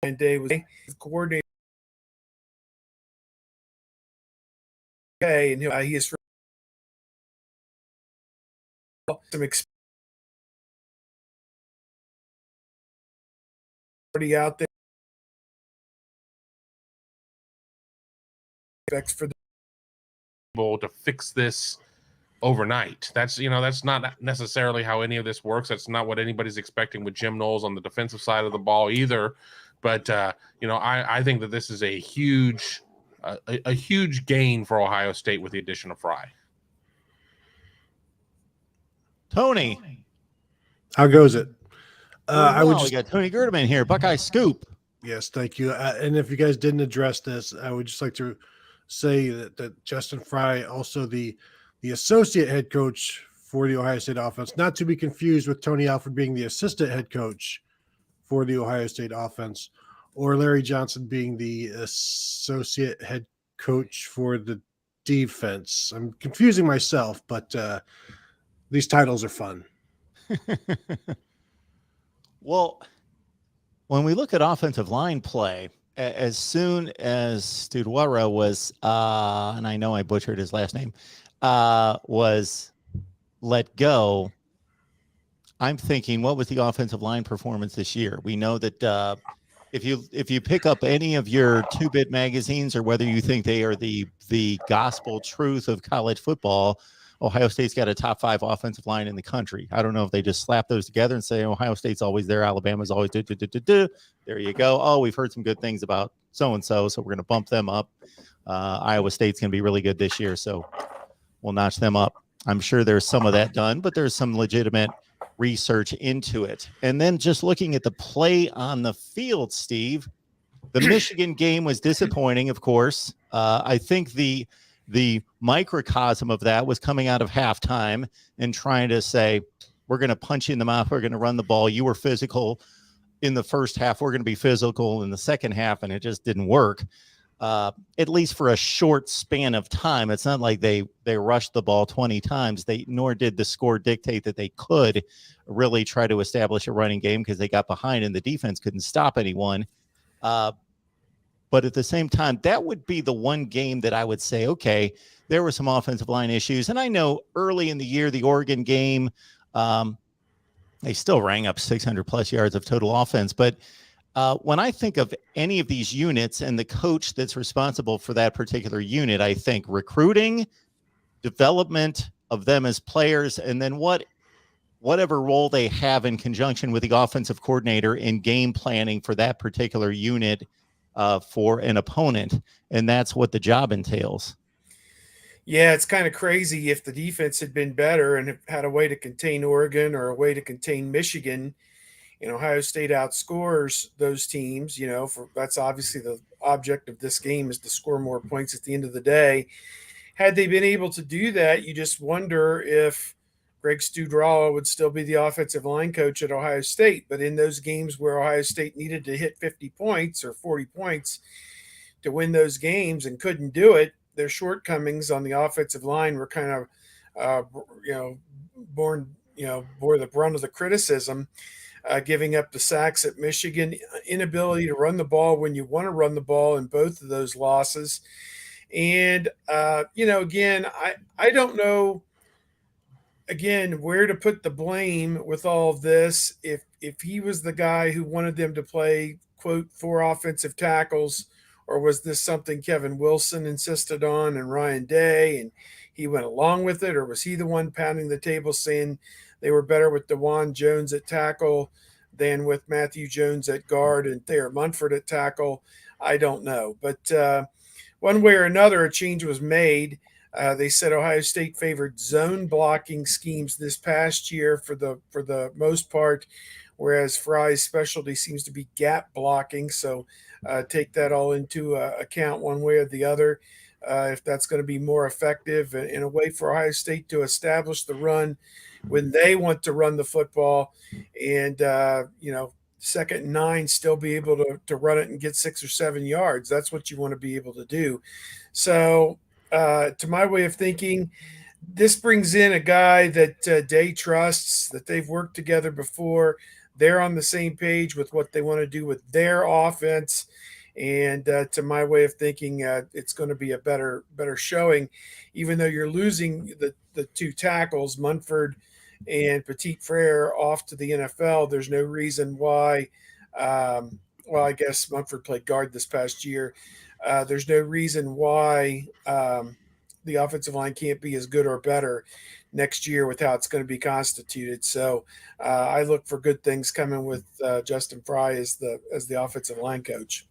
and Day was coordinated. Okay, and he is some experience out there for the able to fix this overnight. That's not necessarily how any of this works. That's not what anybody's expecting with Jim Knowles on the defensive side of the ball either. But I think that this is a huge gain for Ohio State with the addition of Fry. Tony, how goes it? We got Tony Gerdeman here, Buckeye Scoop. Yes, thank you. And if you guys didn't address this, I would just like to say that Justin Fry, also the associate head coach for the Ohio State offense, not to be confused with Tony Alford being the assistant head coach for the Ohio State offense, or Larry Johnson being the associate head coach for the defense. I'm confusing myself, but these titles are fun. Well, when we look at offensive line play, as soon as Studwara was, and I know I butchered his last name, was let go, I'm thinking, what was the offensive line performance this year? We know that if you pick up any of your 2-bit magazines, or whether you think they are the gospel truth of college football, Ohio State's got a top 5 offensive line in the country. I don't know if they just slap those together and say Ohio State's always there, Alabama's always do. There you go. Oh, we've heard some good things about so-and-so, so we're going to bump them up. Iowa State's going to be really good this year, so we'll notch them up. I'm sure there's some of that done, but there's some legitimate research into it. And then just looking at the play on the field, Steve, the Michigan game was disappointing, of course. I think the microcosm of that was coming out of halftime and trying to say, we're going to punch you in the mouth. We're going to run the ball. You were physical in the first half. We're going to be physical in the second half. And it just didn't work, at least for a short span of time. It's not like they rushed the ball 20 times. Nor did the score dictate that they could really try to establish a running game, because they got behind and the defense couldn't stop anyone. But at the same time, that would be the one game that I would say, okay, there were some offensive line issues. And I know early in the year, the Oregon game, they still rang up 600-plus yards of total offense. But when I think of any of these units and the coach that's responsible for that particular unit, I think recruiting, development of them as players, and then whatever role they have in conjunction with the offensive coordinator in game planning for that particular unit for an opponent. And that's what the job entails. Yeah, it's kind of crazy. If the defense had been better and had a way to contain Oregon or a way to contain Michigan, and Ohio State outscores those teams, that's obviously the object of this game, is to score more points at the end of the day. Had they been able to do that, you just wonder if Greg Studrawa would still be the offensive line coach at Ohio State. But in those games where Ohio State needed to hit 50 points or 40 points to win those games and couldn't do it, their shortcomings on the offensive line were kind of, bore the brunt of the criticism, giving up the sacks at Michigan, inability to run the ball when you want to run the ball in both of those losses. And, again, I don't know, where to put the blame with all of this. If he was the guy who wanted them to play, quote, 4 offensive tackles, or was this something Kevin Wilson insisted on and Ryan Day, and he went along with it? Or was he the one pounding the table saying they were better with DeJuan Jones at tackle than with Matthew Jones at guard and Thayer Munford at tackle? I don't know. But one way or another, a change was made. They said Ohio State favored zone blocking schemes this past year for the most part, whereas Fry's specialty seems to be gap blocking. So take that all into account one way or the other, if that's going to be more effective in a way for Ohio State to establish the run when they want to run the football, and 2nd and 9 still be able to run it and get 6 or 7 yards. That's what you want to be able to do. So to my way of thinking, this brings in a guy that Day trusts, that they've worked together before, they're on the same page with what they want to do with their offense. And to my way of thinking, it's going to be a better showing, even though you're losing the two tackles, Munford and Petit Frere, off to the NFL. There's no reason why. Well, I guess Munford played guard this past year. There's no reason why the offensive line can't be as good or better next year with how it's going to be constituted. So I look for good things coming with Justin Fry as the offensive line coach.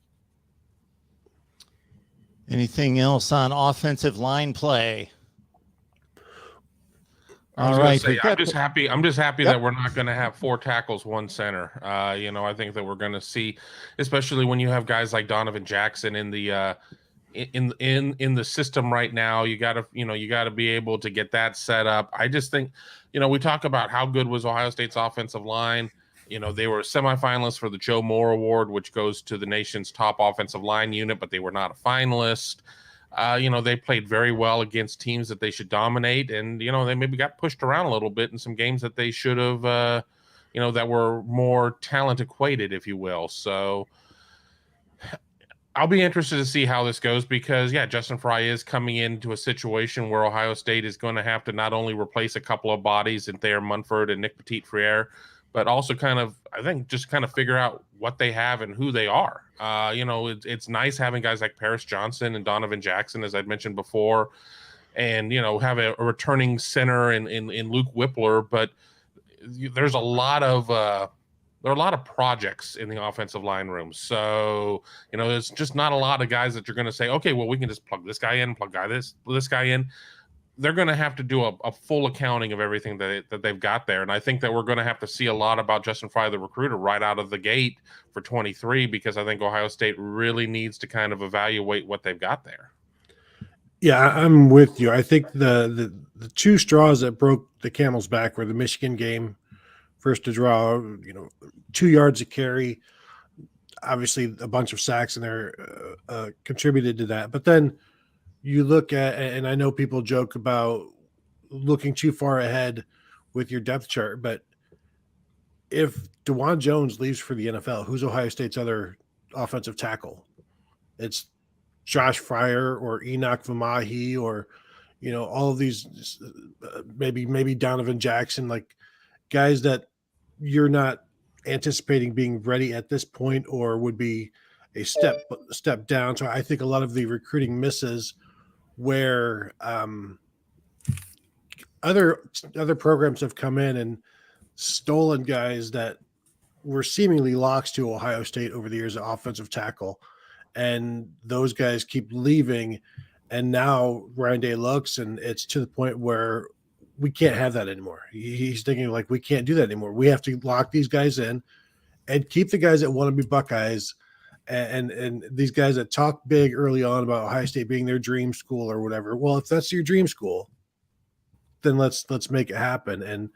Anything else on offensive line play? All right. I'm just happy that we're not going to have 4 tackles, 1 center. I think that we're going to see, especially when you have guys like Donovan Jackson in the in the system right now. You got to be able to get that set up. I just think, we talk about how good was Ohio State's offensive line. They were semifinalists for the Joe Moore Award, which goes to the nation's top offensive line unit, but they were not a finalist. They played very well against teams that they should dominate, and they maybe got pushed around a little bit in some games that they should have, that were more talent equated, if you will. So I'll be interested to see how this goes because, Justin Fry is coming into a situation where Ohio State is going to have to not only replace a couple of bodies in Thayer Munford and Nick Petit Frere, but also just figure out what they have and who they are. It's nice having guys like Paris Johnson and Donovan Jackson, as I'd mentioned before, and, have a returning center in Luke Whippler, but there's a lot of projects in the offensive line room. So, there's just not a lot of guys that you're going to say, okay, well, we can just plug this guy in, this guy in. They're going to have to do a full accounting of everything that they've got there. And I think that we're going to have to see a lot about Justin Fry, the recruiter, right out of the gate for 23, because I think Ohio State really needs to kind of evaluate what they've got there. Yeah, I'm with you. I think the two straws that broke the camel's back were the Michigan game, first to draw, 2 yards a carry, obviously a bunch of sacks in there contributed to that. But then you look at, and I know people joke about looking too far ahead with your depth chart, but if DeJuan Jones leaves for the NFL, who's Ohio State's other offensive tackle? It's Josh Fryer or Enoch Vamahi or, all of these, maybe Donovan Jackson, like guys that you're not anticipating being ready at this point or would be a step down. So I think a lot of the recruiting misses where other programs have come in and stolen guys that were seemingly locks to Ohio State over the years of offensive tackle, and those guys keep leaving, and now Ryan Day looks, and it's to the point where we can't have that anymore. He's thinking like, we can't do that anymore. We have to lock these guys in and keep the guys that want to be Buckeyes. And these guys that talk big early on about Ohio State being their dream school or whatever. Well, if that's your dream school, then let's make it happen. And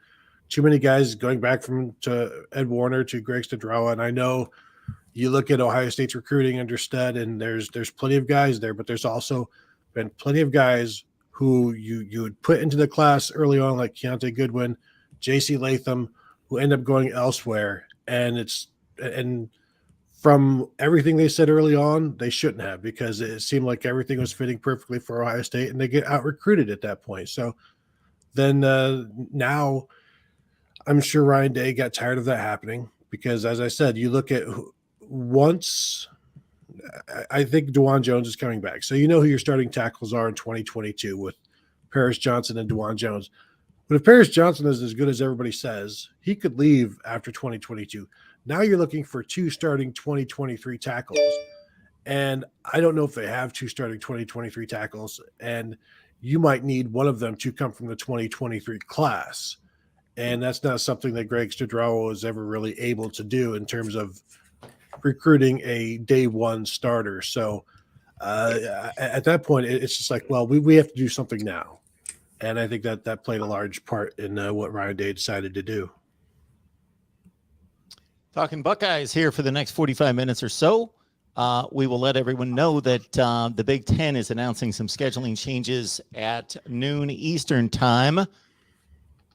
too many guys going back to Ed Warner to Greg Studrawa. And I know you look at Ohio State's recruiting under Stud, and there's plenty of guys there, but there's also been plenty of guys who you would put into the class early on, like Keontae Goodwin, J.C. Latham, who end up going elsewhere. And from everything they said early on, they shouldn't have, because it seemed like everything was fitting perfectly for Ohio State, and they get out-recruited at that point. So then now I'm sure Ryan Day got tired of that happening, because, as I said, you look at once I think DeJuan Jones is coming back. So who your starting tackles are in 2022 with Paris Johnson and DeJuan Jones. But if Paris Johnson is as good as everybody says, he could leave after 2022. Now you're looking for 2 starting 2023 tackles. And I don't know if they have 2 starting 2023 tackles. And you might need one of them to come from the 2023 class. And that's not something that Greg Studrawa was ever really able to do in terms of recruiting a day one starter. So at that point, it's just like, well, we have to do something now. And I think that played a large part in what Ryan Day decided to do. Talking Buckeyes here for the next 45 minutes or so. We will let everyone know that the Big Ten is announcing some scheduling changes at noon Eastern time.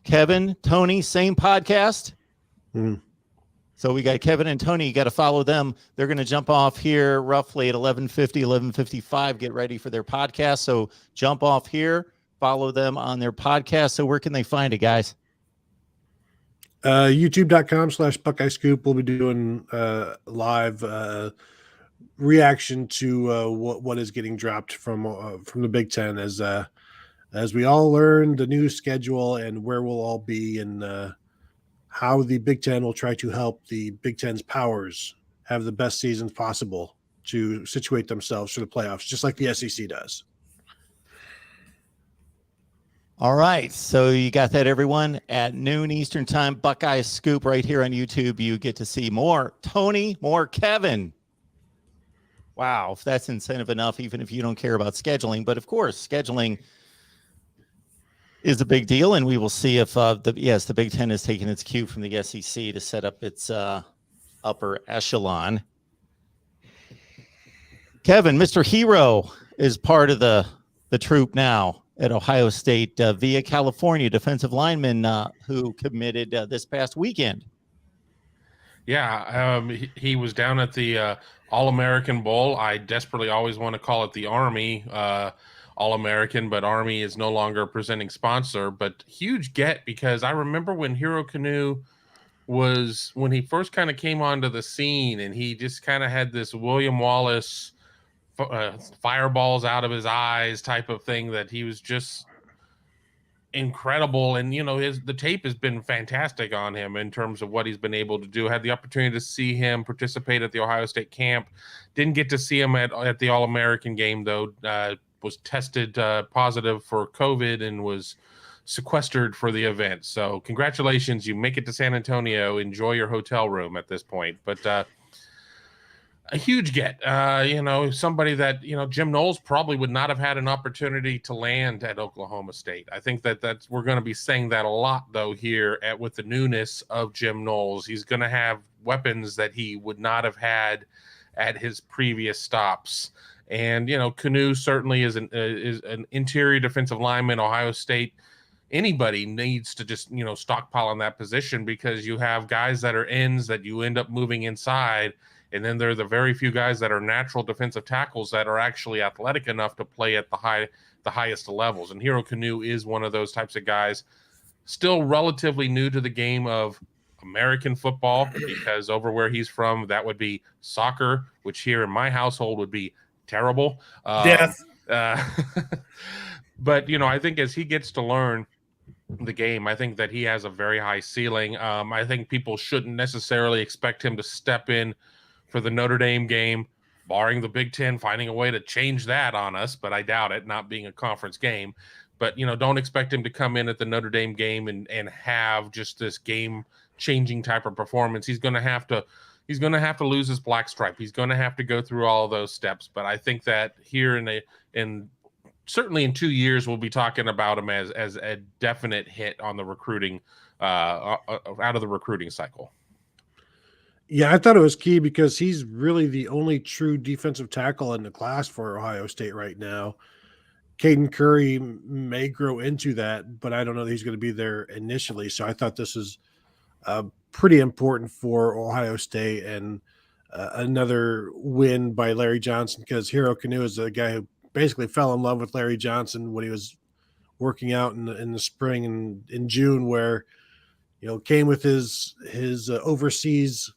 Kevin, Tony, same podcast. So we got Kevin and Tony. You got to follow them. They're going to jump off here roughly at 11:50, 11:55. Get ready for their podcast. So jump off here. Follow them on their podcast. So where can they find it, guys? YouTube.com/Buckeye Scoop. We'll be doing live reaction to what is getting dropped from the Big Ten as we all learn the new schedule and where we'll all be and how the Big Ten will try to help the Big Ten's powers have the best seasons possible to situate themselves for the playoffs, just like the SEC does. All right. So you got that, everyone. At noon Eastern time, Buckeye Scoop right here on YouTube. You get to see more Tony, more Kevin. Wow. If that's incentive enough, even if you don't care about scheduling. But of course, scheduling is a big deal. And we will see if the Big Ten is taking its cue from the SEC to set up its upper echelon. Kevin, Mr. Hero, is part of the troop now at Ohio State via California, defensive lineman who committed this past weekend. Yeah, he was down at the All-American Bowl. I desperately always want to call it the Army All-American, but Army is no longer a presenting sponsor. But huge get, because I remember when Hero Canoe when he first kind of came onto the scene, and he just kind of had this William Wallace fireballs out of his eyes type of thing, that he was just incredible. And the tape has been fantastic on him in terms of what he's been able to do. Had the opportunity to see him participate at the Ohio State camp. Didn't get to see him at the All-American game though. Was tested positive for COVID and was sequestered for the event. So congratulations, you make it to San Antonio. Enjoy your hotel room at this point. But a huge get, somebody that, Jim Knowles probably would not have had an opportunity to land at Oklahoma State. I think that's we're going to be saying that a lot, though, here with the newness of Jim Knowles. He's going to have weapons that he would not have had at his previous stops. And, Canoe certainly is an interior defensive lineman. Ohio State, anybody needs to just, stockpile on that position, because you have guys that are ends that you end up moving inside. And then there are the very few guys that are natural defensive tackles that are actually athletic enough to play at the highest levels. And Hero Canoe is one of those types of guys, still relatively new to the game of American football, because over where he's from, that would be soccer, which here in my household would be terrible. Death. But, I think as he gets to learn the game, I think that he has a very high ceiling. I think people shouldn't necessarily expect him to step in for the Notre Dame game, barring the Big Ten finding a way to change that on us, but I doubt it, not being a conference game. But, don't expect him to come in at the Notre Dame game and have just this game-changing type of performance. He's going to have to lose his black stripe. He's going to have to go through all of those steps. But I think that here certainly in 2 years, we'll be talking about him as a definite hit on the recruiting, out of the recruiting cycle. Yeah, I thought it was key because he's really the only true defensive tackle in the class for Ohio State right now. Caden Curry may grow into that, but I don't know that he's going to be there initially. So I thought this is pretty important for Ohio State, and another win by Larry Johnson, because Hero Canoe is a guy who basically fell in love with Larry Johnson when he was working out in the spring and in June, where came with his overseas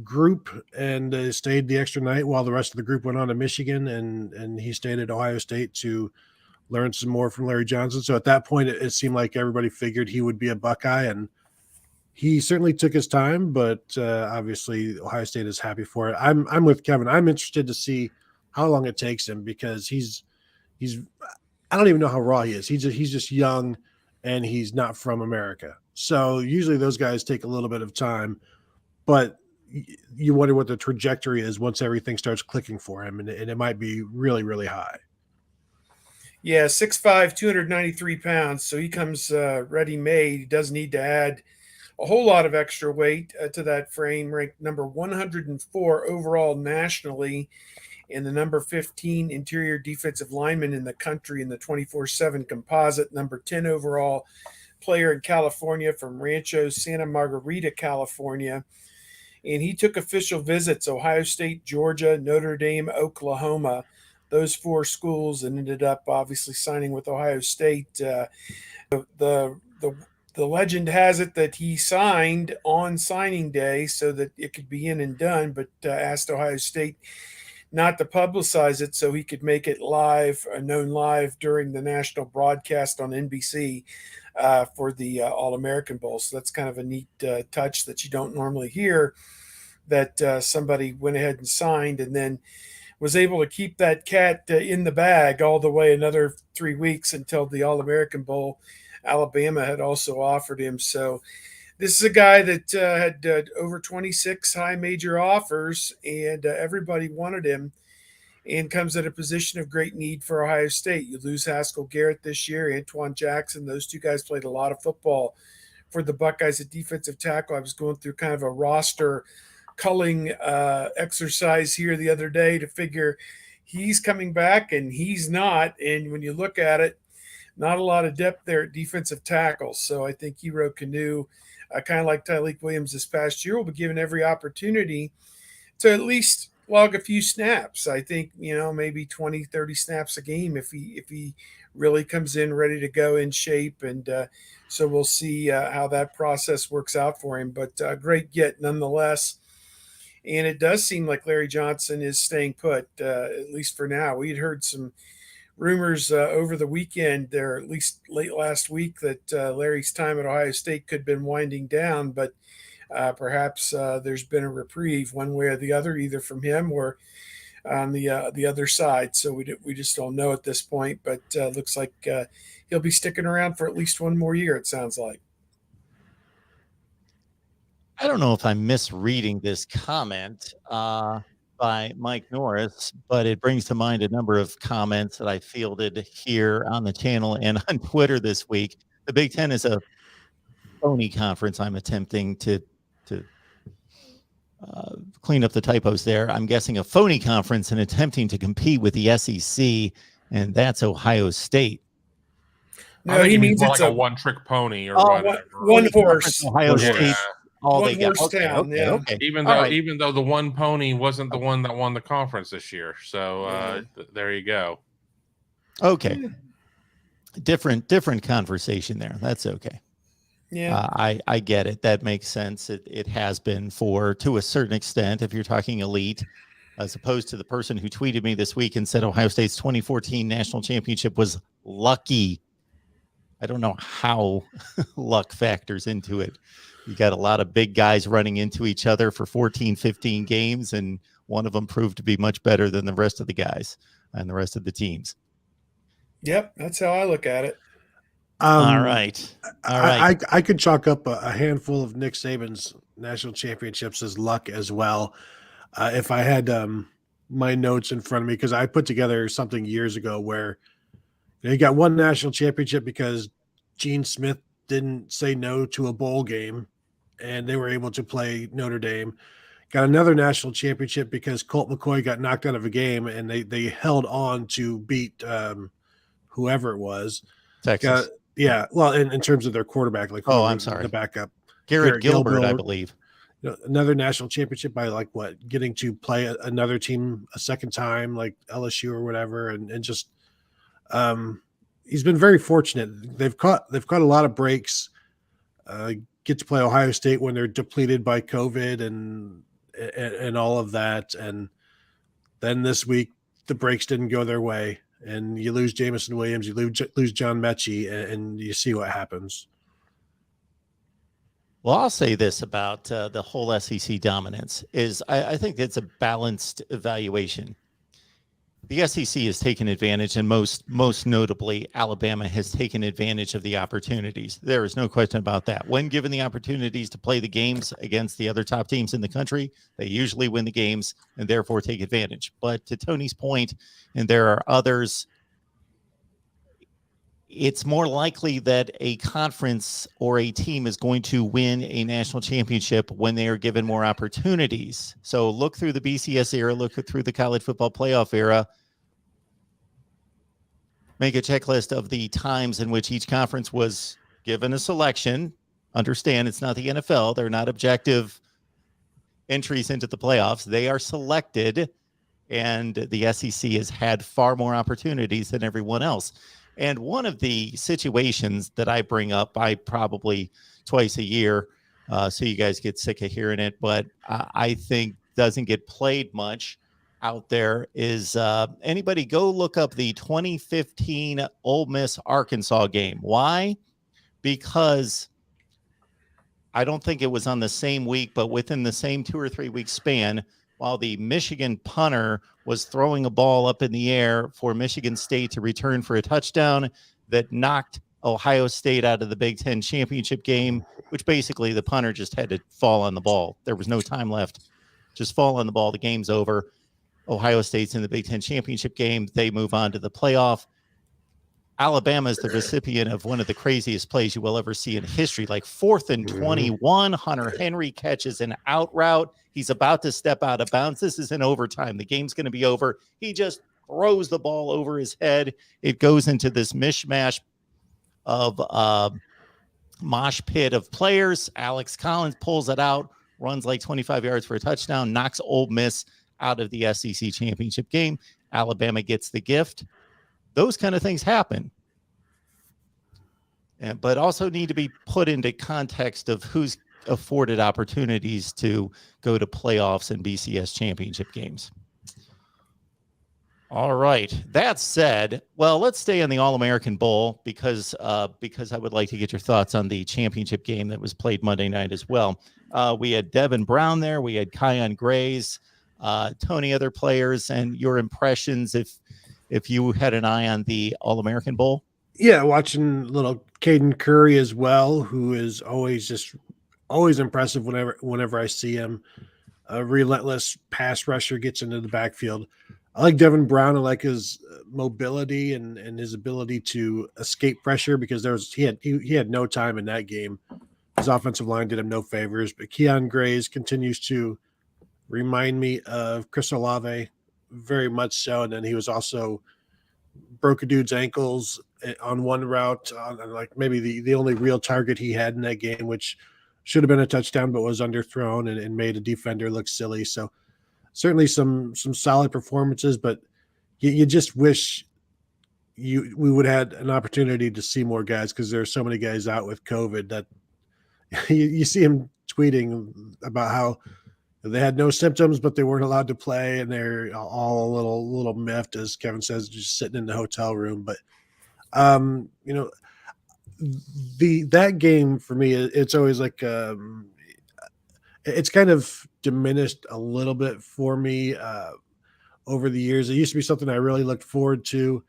group and stayed the extra night while the rest of the group went on to Michigan, and he stayed at Ohio State to learn some more from Larry Johnson. So at that point, it seemed like everybody figured he would be a Buckeye, and he certainly took his time, but obviously Ohio State is happy for it. I'm with Kevin. I'm interested to see how long it takes him, because he's I don't even know how raw he is. He's just young, and he's not from America. So usually those guys take a little bit of time, but you wonder what the trajectory is once everything starts clicking for him, and it might be really, really high. Yeah, 6'5", 293 pounds. So he comes ready-made. He doesn't need to add a whole lot of extra weight to that frame. Ranked number 104 overall nationally, and the number 15 interior defensive lineman in the country in the 24/7 composite. Number 10 overall player in California from Rancho Santa Margarita, California. and he took official visits: Ohio State, Georgia, Notre Dame, Oklahoma, those 4 schools, and ended up obviously signing with Ohio State. The the legend has it that he signed on signing day so that it could be in and done, but asked Ohio State not to publicize it so he could make it live, known live during the national broadcast on NBC for the All-American Bowl. So that's kind of a neat touch that you don't normally hear, that somebody went ahead and signed and then was able to keep that cat in the bag all the way another 3 weeks until the All-American Bowl. Alabama had also offered him. So this is a guy that had over 26 high major offers, and everybody wanted him, and comes at a position of great need for Ohio State. You lose Haskell Garrett this year, Antoine Jackson. Those 2 guys played a lot of football for the Buckeyes at defensive tackle. I was going through kind of a roster culling exercise here the other day to figure he's coming back and he's not. And when you look at it, not a lot of depth there at defensive tackle. So I think Canoe, kind of like Tyleik Williams this past year, will be given every opportunity to at least log a few snaps. I think, maybe 20, 30 snaps a game if he really comes in ready to go, in shape. And so we'll see how that process works out for him. But great get nonetheless. And it does seem like Larry Johnson is staying put, at least for now. We had heard some rumors over the weekend, or at least late last week, that Larry's time at Ohio State could have been winding down, but perhaps there's been a reprieve one way or the other, either from him or on the other side. So we just don't know at this point, but looks like he'll be sticking around for at least one more year, it sounds like. I don't know if I'm misreading this comment by Mike Norris, but it brings to mind a number of comments that I fielded here on the channel and on Twitter this week. The Big Ten is a phony conference. I'm attempting to clean up the typos there. I'm guessing a phony conference and attempting to compete with the SEC, and that's Ohio State. No, he means more it's like a one-trick pony or whatever. One horse. Ohio State. All One they got. horse town, yeah. Okay. Even though the one pony wasn't the one that won the conference this year, so there you go. Okay, different conversation there. That's okay. Yeah, I get it. That makes sense. It has been to a certain extent, if you're talking elite, as opposed to the person who tweeted me this week and said Ohio State's 2014 national championship was lucky. I don't know how luck factors into it. You got a lot of big guys running into each other for 14, 15 games, and one of them proved to be much better than the rest of the guys and the rest of the teams. Yep, that's how I look at it. All right. I could chalk up a handful of Nick Saban's national championships as luck as well. If I had my notes in front of me, because I put together something years ago where he got one national championship because Gene Smith didn't say no to a bowl game, and they were able to play Notre Dame. Got another national championship because Colt McCoy got knocked out of a game, and they held on to beat whoever it was. Texas. Well, in terms of their quarterback, like I'm sorry, the backup, Garrett Gilbert, I believe. Another national championship by getting to play another team a second time, like LSU or whatever, and just he's been very fortunate. They've caught a lot of breaks. Get to play Ohio State when they're depleted by COVID and all of that, and then this week the breaks didn't go their way, and you lose Jamison Williams, you lose John Mechie, and you see what happens. Well, I'll say this about the whole SEC dominance is I think it's a balanced evaluation. The SEC has taken advantage, and most notably, Alabama has taken advantage of the opportunities. There is no question about that. When given the opportunities to play the games against the other top teams in the country, they usually win the games and therefore take advantage. But to Tony's point, and there are others, it's more likely that a conference or a team is going to win a national championship when they are given more opportunities. So look through the BCS era, look through the college football playoff era, make a checklist of the times in which each conference was given a selection. Understand it's not the NFL. They're not objective entries into the playoffs. They are selected, and the SEC has had far more opportunities than everyone else. And one of the situations that I bring up, I probably twice a year, so you guys get sick of hearing it, but I think doesn't get played much out there, is anybody go look up the 2015 Ole Miss Arkansas game. Why? Because I don't think it was on the same week, but within the same 2 or 3 week span, while the Michigan punter was throwing a ball up in the air for Michigan State to return for a touchdown that knocked Ohio State out of the Big Ten championship game, which basically the punter just had to fall on the ball. There was no time left. Just fall on the ball. The game's over. Ohio State's in the Big Ten championship game. They move on to the playoff. Alabama is the recipient of one of the craziest plays you will ever see in history. Like 4th and 21, Hunter Henry catches an out route. He's about to step out of bounds. This is in overtime. The game's going to be over. He just throws the ball over his head. It goes into this mishmash of mosh pit of players. Alex Collins pulls it out, runs like 25 yards for a touchdown, knocks Ole Miss out of the SEC championship game. Alabama gets the gift. Those kind of things happen, but also need to be put into context of who's afforded opportunities to go to playoffs and BCS championship games. All right. That said, well, let's stay on the All-American Bowl because I would like to get your thoughts on the championship game that was played Monday night as well. We had Devin Brown there. We had Kyon Grays, Tony, other players, and your impressions if you had an eye on the All-American Bowl. Yeah, watching little Caden Curry as well, who is always impressive whenever I see him. A relentless pass rusher, gets into the backfield. I like Devin Brown. I like his mobility and his ability to escape pressure because he had no time in that game. His offensive line did him no favors. But Kyon Grays continues to remind me of Chris Olave, very much so. And then he was also broke a dude's ankles on one route, on like maybe the only real target he had in that game, which should have been a touchdown but was underthrown and made a defender look silly. So certainly some solid performances, but you just wish we would have had an opportunity to see more guys because there are so many guys out with COVID that you see him tweeting about how they had no symptoms, but they weren't allowed to play, and they're all a little miffed, as Kevin says, just sitting in the hotel room. But that game for me, it's always like it's kind of diminished a little bit for me over the years. It used to be something I really looked forward to.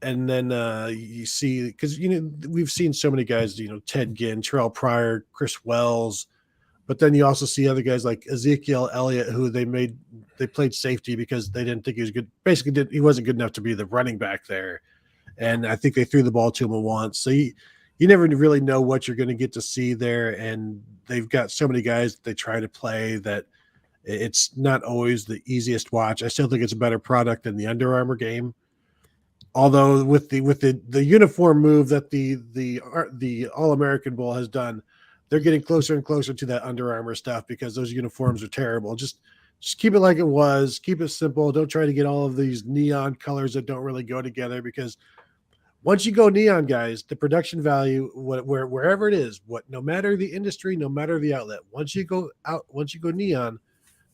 And then you see, because, we've seen so many guys, Ted Ginn, Terrell Pryor, Chris Wells, but then you also see other guys like Ezekiel Elliott, who they played safety because they didn't think he was good. Basically, he wasn't good enough to be the running back there. And I think they threw the ball to him once. So you never really know what you're going to get to see there. And they've got so many guys that they try to play that it's not always the easiest watch. I still think it's a better product than the Under Armour game. Although with the uniform move that the All-American Bowl has done, they're getting closer and closer to that Under Armour stuff because those uniforms are terrible. Just keep it like it was. Keep it simple. Don't try to get all of these neon colors that don't really go together, because once you go neon, guys, the production value, wherever it is, no matter the industry, no matter the outlet, once you go neon,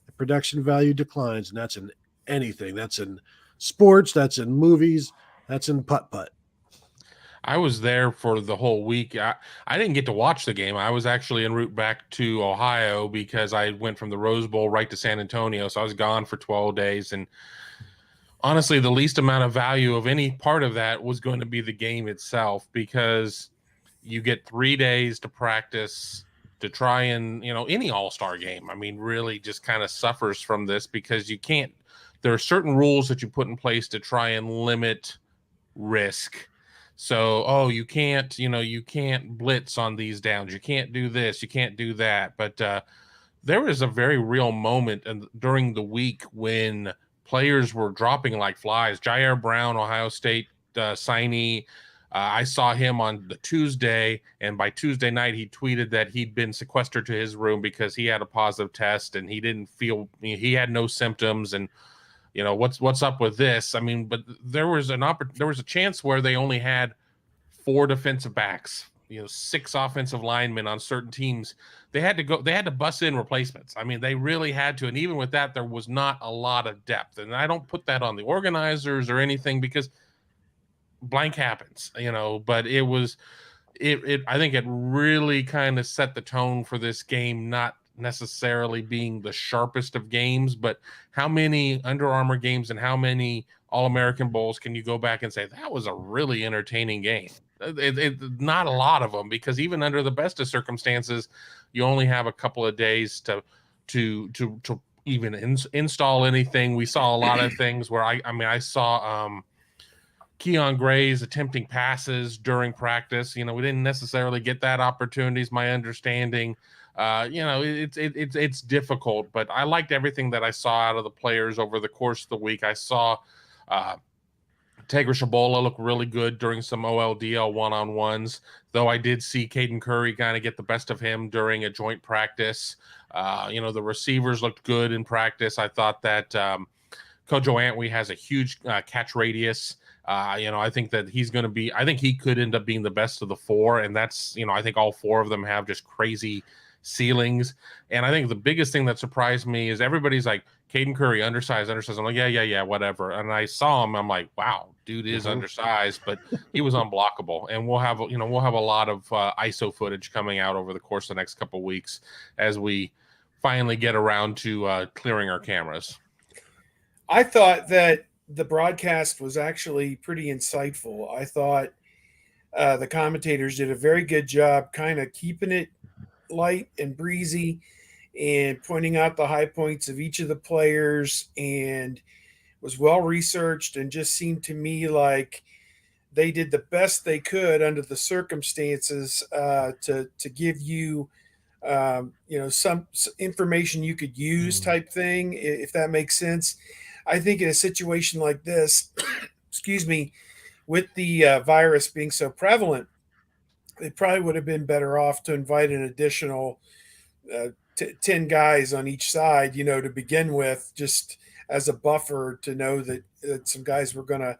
the production value declines, and that's in anything. That's in sports. That's in movies. That's in putt-putt. I was there for the whole week. I didn't get to watch the game. I was actually en route back to Ohio because I went from the Rose Bowl right to San Antonio. So I was gone for 12 days. And honestly, the least amount of value of any part of that was going to be the game itself, because you get 3 days to practice to try and, any all-star game, really just kind of suffers from this because there are certain rules that you put in place to try and limit risk. So, you can't blitz on these downs. You can't do this. You can't do that. But there was a very real moment during the week when players were dropping like flies. Jair Brown, Ohio State signee, I saw him on the Tuesday, and by Tuesday night, he tweeted that he'd been sequestered to his room because he had a positive test and he didn't feel, he had no symptoms. And what's up with this? I mean, but there was a chance where they only had 4 defensive backs, 6 offensive linemen on certain teams. They had to bust in replacements. I mean, they really had to. And even with that, there was not a lot of depth. And I don't put that on the organizers or anything, because blank happens, but I think it really kind of set the tone for this game, not necessarily being the sharpest of games, but how many Under Armour games and how many All-American Bowls can you go back and say that was a really entertaining game? Not a lot of them, because even under the best of circumstances, you only have a couple of days to even install anything. We saw a lot of things where I saw Keon Gray's attempting passes during practice. We didn't necessarily get that opportunity, is my understanding. It's difficult, but I liked everything that I saw out of the players over the course of the week. I saw Tegra Shabola look really good during some OLDL one-on-ones, though I did see Caden Curry kind of get the best of him during a joint practice. The receivers looked good in practice. I thought that Kojo Antwi has a huge catch radius. I think that I think he could end up being the best of the 4. And that's, I think all 4 of them have just crazy ceilings. And I think the biggest thing that surprised me is everybody's like, Caden Curry, undersized. I'm like, yeah, whatever. And I saw him, I'm like, wow, dude is undersized, but he was unblockable. And we'll have a lot of ISO footage coming out over the course of the next couple of weeks as we finally get around to clearing our cameras. I thought that the broadcast was actually pretty insightful. I thought the commentators did a very good job kind of keeping it light and breezy and pointing out the high points of each of the players, and was well researched, and just seemed to me like they did the best they could under the circumstances to give you some information you could use type thing, if that makes sense. I think in a situation like this, excuse me, with the virus being so prevalent, they probably would have been better off to invite an additional 10 guys on each side, to begin with, just as a buffer to know that some guys were going to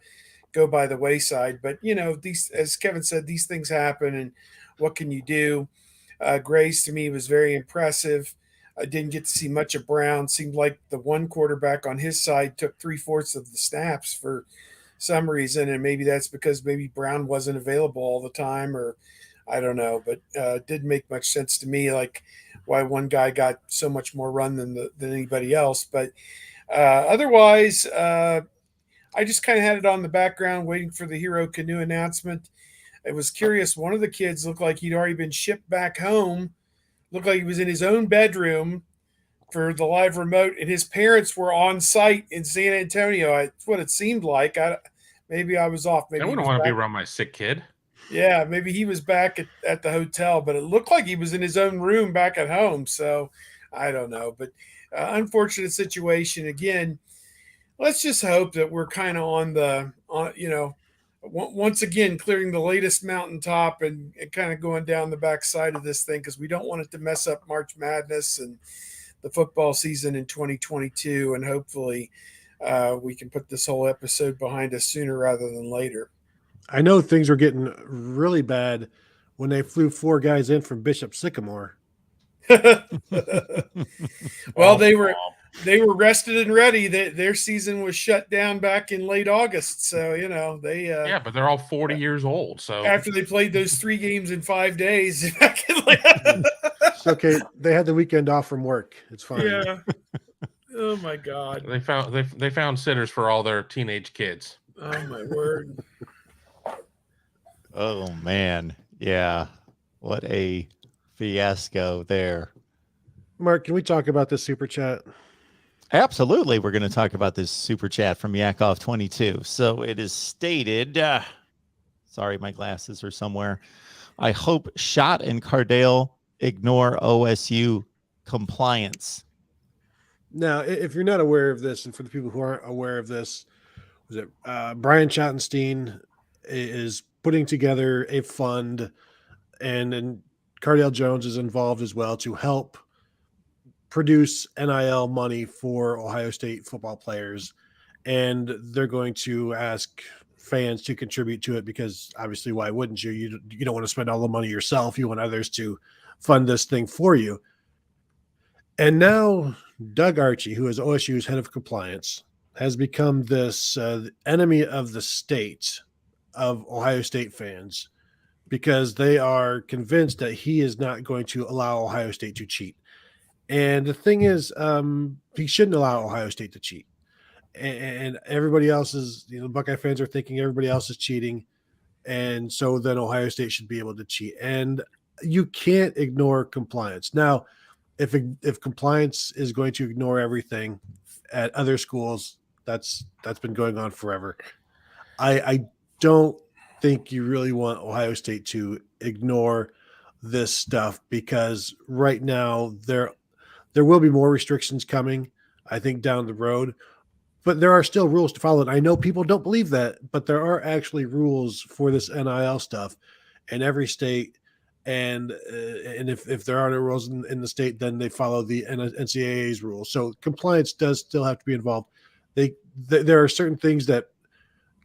go by the wayside. But, these, as Kevin said, these things happen, and what can you do? Grace, to me, was very impressive. I didn't get to see much of Brown. Seemed like the one quarterback on his side took 3/4 of the snaps for some reason, and maybe that's because maybe Brown wasn't available all the time, or I don't know. But it didn't make much sense to me, like why one guy got so much more run than anybody else. But otherwise, I just kind of had it on the background waiting for the Hero Canoe announcement. It was curious. One of the kids looked like he'd already been shipped back home. Looked like he was in his own bedroom for the live remote, and his parents were on site in San Antonio. That's what it seemed like. Maybe I was off. Maybe I wouldn't want to be around my sick kid. Yeah, maybe he was back at the hotel, but it looked like he was in his own room back at home. So I don't know. But unfortunate situation. Again, let's just hope that we're kind of once again, clearing the latest mountaintop and kind of going down the backside of this thing, because we don't want it to mess up March Madness and the football season in 2022. And hopefully we can put this whole episode behind us sooner rather than later. I know things were getting really bad when they flew 4 guys in from Bishop Sycamore. Well, they were rested and ready. Their season was shut down back in late August. So, they yeah, but they're all 40 years old. So after they played those 3 games in 5 days, it's okay. They had the weekend off from work. It's fine. Yeah. Oh my God. They found sitters for all their teenage kids. Oh my word. Oh man. Yeah. What a fiasco there. Mark, can we talk about this super chat? Absolutely. We're going to talk about this super chat from Yakov 22. So it is stated, sorry, my glasses are somewhere. I hope Schott and Cardale ignore OSU compliance. Now, if you're not aware of this, and for the people who aren't aware of this, was it Brian Schottenstein is putting together a fund, and Cardale Jones is involved as well to help produce NIL money for Ohio State football players. And they're going to ask fans to contribute to it because obviously, why wouldn't you? You don't want to spend all the money yourself. You want others to fund this thing for you. And now Doug Archie, who is OSU's head of compliance, has become this enemy of the state of Ohio State fans because they are convinced that he is not going to allow Ohio State to cheat. And the thing is, he shouldn't allow Ohio State to cheat. And everybody else is, Buckeye fans are thinking everybody else is cheating. And so then Ohio State should be able to cheat. And you can't ignore compliance. Now, if compliance is going to ignore everything at other schools, that's been going on forever. I don't think you really want Ohio State to ignore this stuff because right now there will be more restrictions coming, I think, down the road. But there are still rules to follow. And I know people don't believe that, but there are actually rules for this NIL stuff in every state. And if there are no rules in the state, then they follow the NCAA's rules. So compliance does still have to be involved. There are certain things that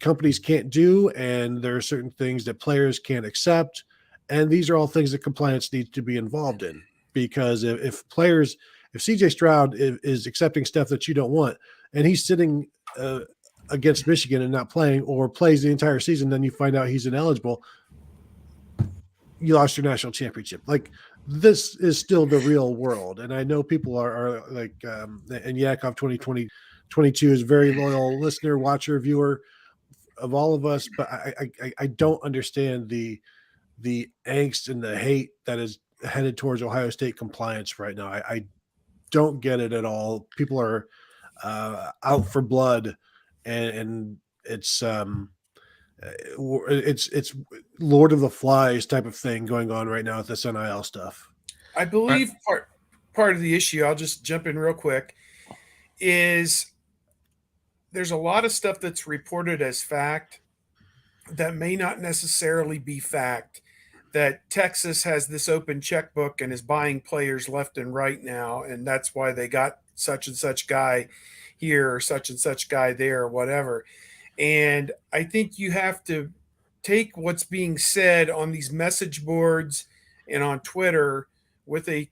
companies can't do, and there are certain things that players can't accept. And these are all things that compliance needs to be involved in. Because if CJ Stroud is accepting stuff that you don't want, and he's sitting against Michigan and not playing, or plays the entire season, then you find out he's ineligible, you lost your national championship. Like, this is still the real world. And I know people are like, and Yakov 2022 is a very loyal listener, watcher, viewer of all of us, but I don't understand the angst and the hate that is headed towards Ohio State compliance right now. I don't get it at all. People are out for blood, and it's Lord of the Flies type of thing going on right now with this NIL stuff. I believe part of the issue, I'll just jump in real quick, is there's a lot of stuff that's reported as fact that may not necessarily be fact. That Texas has this open checkbook and is buying players left and right now, and that's why they got such and such guy here or such and such guy there or whatever. And I think you have to take what's being said on these message boards and on Twitter with a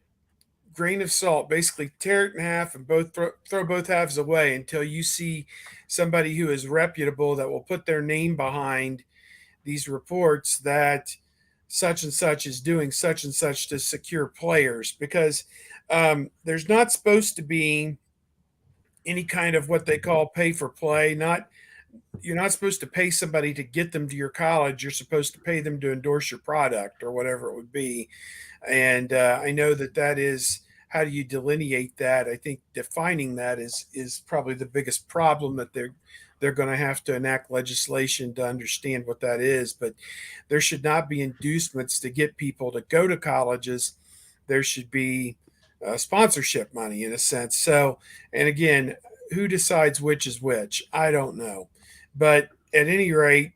grain of salt. Basically tear it in half and throw both halves away until you see somebody who is reputable that will put their name behind these reports that such and such is doing such and such to secure players, because there's not supposed to be any kind of what they call pay for play. You're not supposed to pay somebody to get them to your college. You're supposed to pay them to endorse your product or whatever it would be. And I know that is, how do you delineate that? I think defining that is probably the biggest problem, that they're going to have to enact legislation to understand what that is. But there should not be inducements to get people to go to colleges. There should be sponsorship money in a sense. So, and again, who decides which is which? I don't know. But at any rate,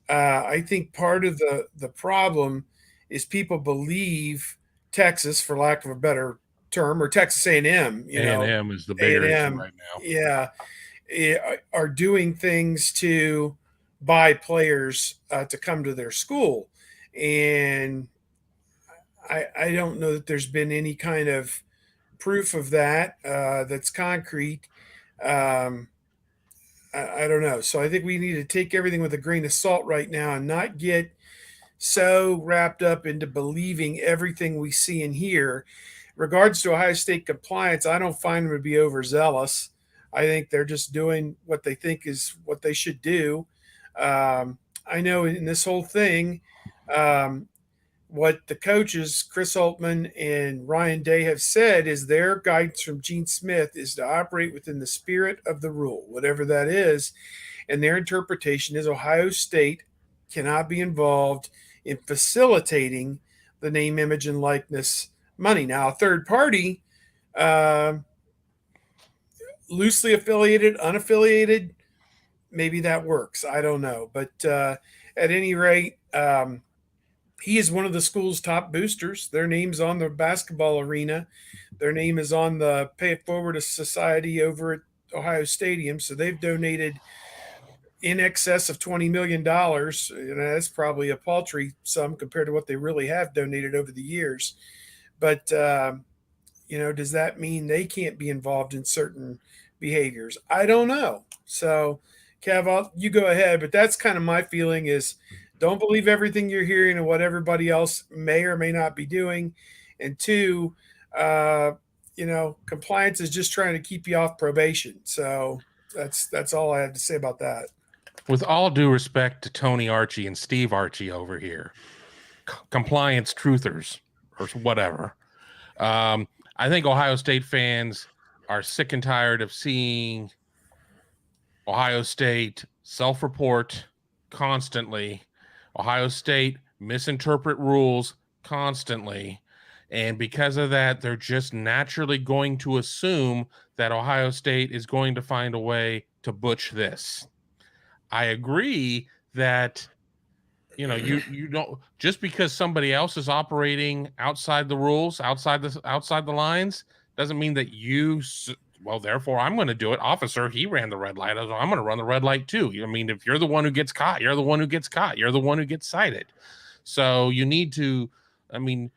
I think part of the problem is people believe Texas, for lack of a better term, or Texas A&M. A&M is the bigger issue right now. Yeah. Are doing things to buy players to come to their school. And I don't know that there's been any kind of proof of that that's concrete. I don't know. So I think we need to take everything with a grain of salt right now and not get so wrapped up into believing everything we see and hear. Regards to Ohio State compliance, I don't find them to be overzealous. I think they're just doing what they think is what they should do. I know in this whole thing, what the coaches, Chris Holtman and Ryan Day, have said is their guidance from Gene Smith is to operate within the spirit of the rule, whatever that is. And their interpretation is Ohio State cannot be involved in facilitating the name, image, and likeness money. Now, a third party, loosely affiliated, unaffiliated, maybe that works. I don't know. But at any rate, he is one of the school's top boosters. Their name's on the basketball arena. Their name is on the Pay It Forward Society over at Ohio Stadium. So they've donated in excess of $20 million. That's probably a paltry sum compared to what they really have donated over the years. But, does that mean they can't be involved in certain behaviors? I don't know. So, Cav, you go ahead. But that's kind of my feeling is don't believe everything you're hearing and what everybody else may or may not be doing. And two, compliance is just trying to keep you off probation. So that's all I have to say about that. With all due respect to Tony Archie and Steve Archie over here, compliance truthers or whatever, I think Ohio State fans are sick and tired of seeing Ohio State self-report constantly, Ohio State misinterpret rules constantly, and because of that, they're just naturally going to assume that Ohio State is going to find a way to butch this. I agree that you don't, just because somebody else is operating outside the rules, outside the lines, doesn't mean that therefore I'm going to do it. Officer, he ran the red light. I'm going to run the red light too. I mean, if you're the one who gets caught, you're the one who gets caught. You're the one who gets cited. So you need to, I think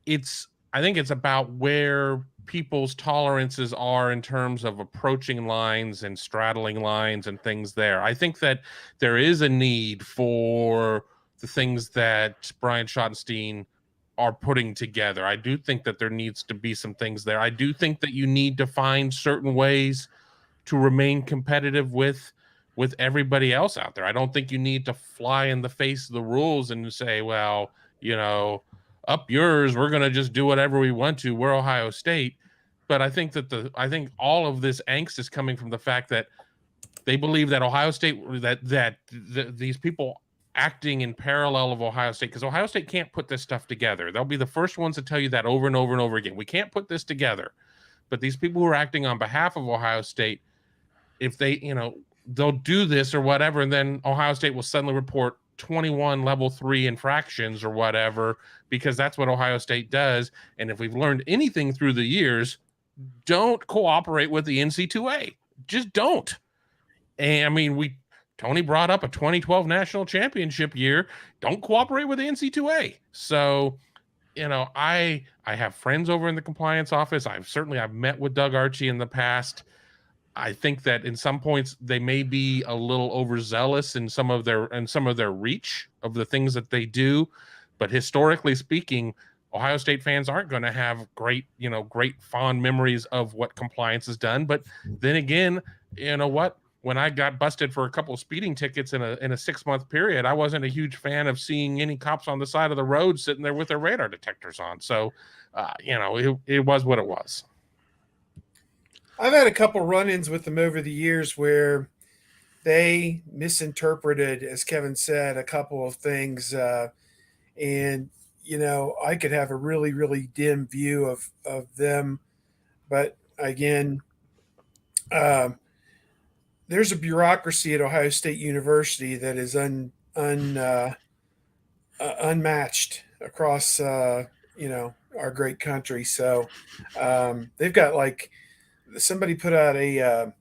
it's about where people's tolerances are in terms of approaching lines and straddling lines and things there. I think that there is a need for the things that Brian Schottenstein are putting together. I do think that there needs to be some things there. I do think that you need to find certain ways to remain competitive with everybody else out there. I don't think you need to fly in the face of the rules and say, well, up yours, we're going to just do whatever we want to. We're Ohio State. But I think that all of this angst is coming from the fact that they believe that Ohio State, these people acting in parallel of Ohio State, because Ohio State can't put this stuff together. They'll be the first ones to tell you that over and over and over again. We can't put this together. But these people who are acting on behalf of Ohio State, if they, they'll do this or whatever, and then Ohio State will suddenly report 21 level 3 infractions or whatever, because that's what Ohio State does. And if we've learned anything through the years, don't cooperate with the NC2A. Just don't. And I mean, Tony brought up a 2012 national championship year. Don't cooperate with the NC2A. So, I have friends over in the compliance office. I've met with Doug Archie in the past. I think that in some points they may be a little overzealous in some of their reach of the things that they do, but historically speaking, Ohio State fans aren't going to have great fond memories of what compliance has done. But then again, when I got busted for a couple of speeding tickets in a 6-month period, I wasn't a huge fan of seeing any cops on the side of the road sitting there with their radar detectors on. So, it was what it was. I've had a couple run-ins with them over the years where they misinterpreted, as Kevin said, a couple of things. And, I could have a really, really dim view of them. But again, there's a bureaucracy at Ohio State University that is unmatched across, our great country. So they've got somebody put out a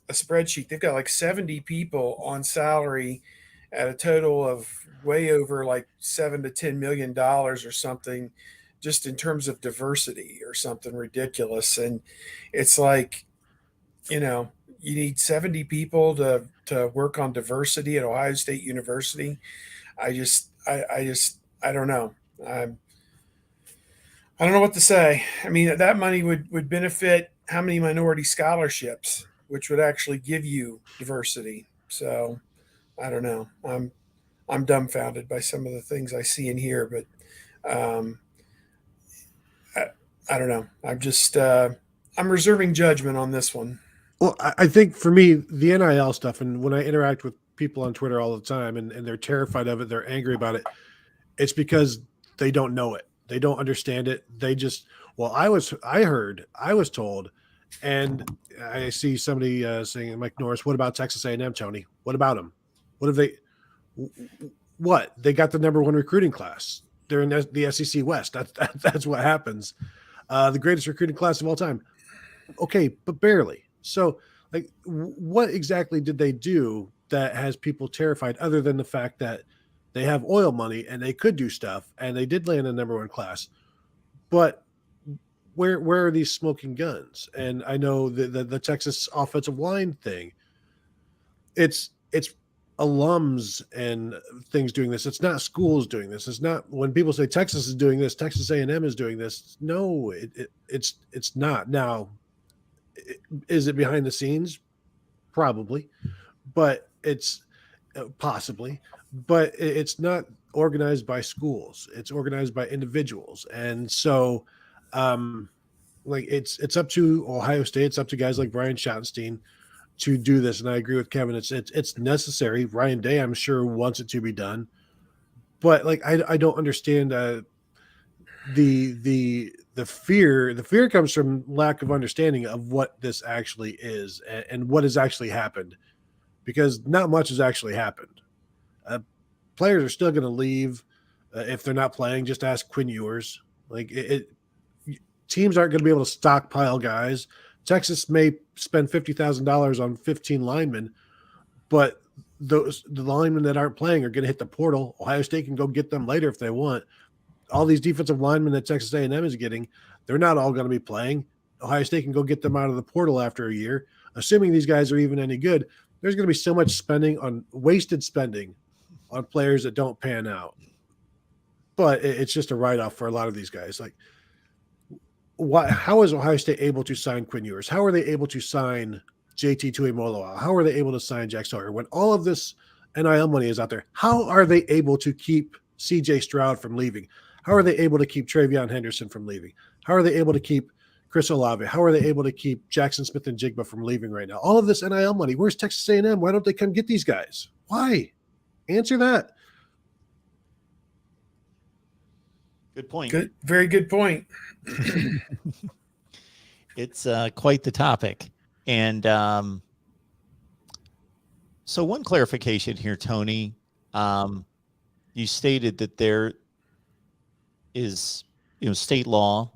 spreadsheet. They've got 70 people on salary at a total of way over $7 to $10 million or something, just in terms of diversity or something ridiculous. And it's you need 70 people to work on diversity at Ohio State University. I don't know. I don't know what to say. I mean, that money would benefit how many minority scholarships, which would actually give you diversity. So I don't know. I'm dumbfounded by some of the things I see in here, but I don't know. I'm reserving judgment on this one. Well, I think for me, the NIL stuff, and when I interact with people on Twitter all the time and they're terrified of it, they're angry about it, it's because they don't know it. They don't understand it. They just, I was told, and I see somebody saying, Mike Norris, what about Texas A&M, Tony? What about them? What have they, What? They got the #1 recruiting class. They're in the SEC West. That's what happens. The greatest recruiting class of all time. Okay, but barely. So, like, what exactly did they do that has people terrified, other than the fact that they have oil money and they could do stuff, and they did land in #1 class? But where are these smoking guns? And I know the Texas offensive line thing. It's alums and things doing this. It's not schools doing this. It's not when people say Texas is doing this, Texas A&M is doing this. No, it's not. Now, is it behind the scenes? Probably, but it's possibly, but it's not organized by schools. It's organized by individuals, and so, like it's up to Ohio State. It's up to guys like Brian Schottenstein to do this. And I agree with Kevin. It's necessary. Ryan Day, I'm sure, wants it to be done, but like I don't understand the fear. The fear comes from lack of understanding of what this actually is and what has actually happened, because not much has actually happened. Players are still going to leave if they're not playing. Just ask Quinn Ewers. Like teams aren't going to be able to stockpile guys. Texas may spend $50,000 on 15 linemen, but the linemen that aren't playing are going to hit the portal. Ohio State can go get them later if they want. All these defensive linemen that Texas A&M is getting, they're not all going to be playing. Ohio State can go get them out of the portal after a year. Assuming these guys are even any good, there's going to be so much wasted spending on players that don't pan out. But it's just a write-off for a lot of these guys. Like, how is Ohio State able to sign Quinn Ewers? How are they able to sign JT Tuimoloau? How are they able to sign Jack Sawyer? When all of this NIL money is out there, how are they able to keep CJ Stroud from leaving? How are they able to keep Travion Henderson from leaving? How are they able to keep Chris Olave? How are they able to keep Jackson Smith and Jigba from leaving right now? All of this NIL money. Where's Texas A&M? Why don't they come get these guys? Why? Answer that. Good point. Good, very good point. It's quite the topic. And so one clarification here, Tony. You stated that there is, state law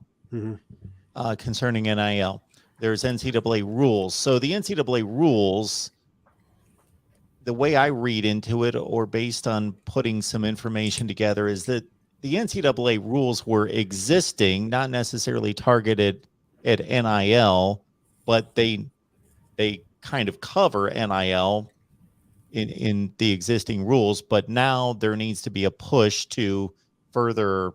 concerning NIL. There's NCAA rules. So the NCAA rules, the way I read into it, or based on putting some information together, is that the NCAA rules were existing, not necessarily targeted at NIL, but they kind of cover NIL in the existing rules. But now there needs to be a push to further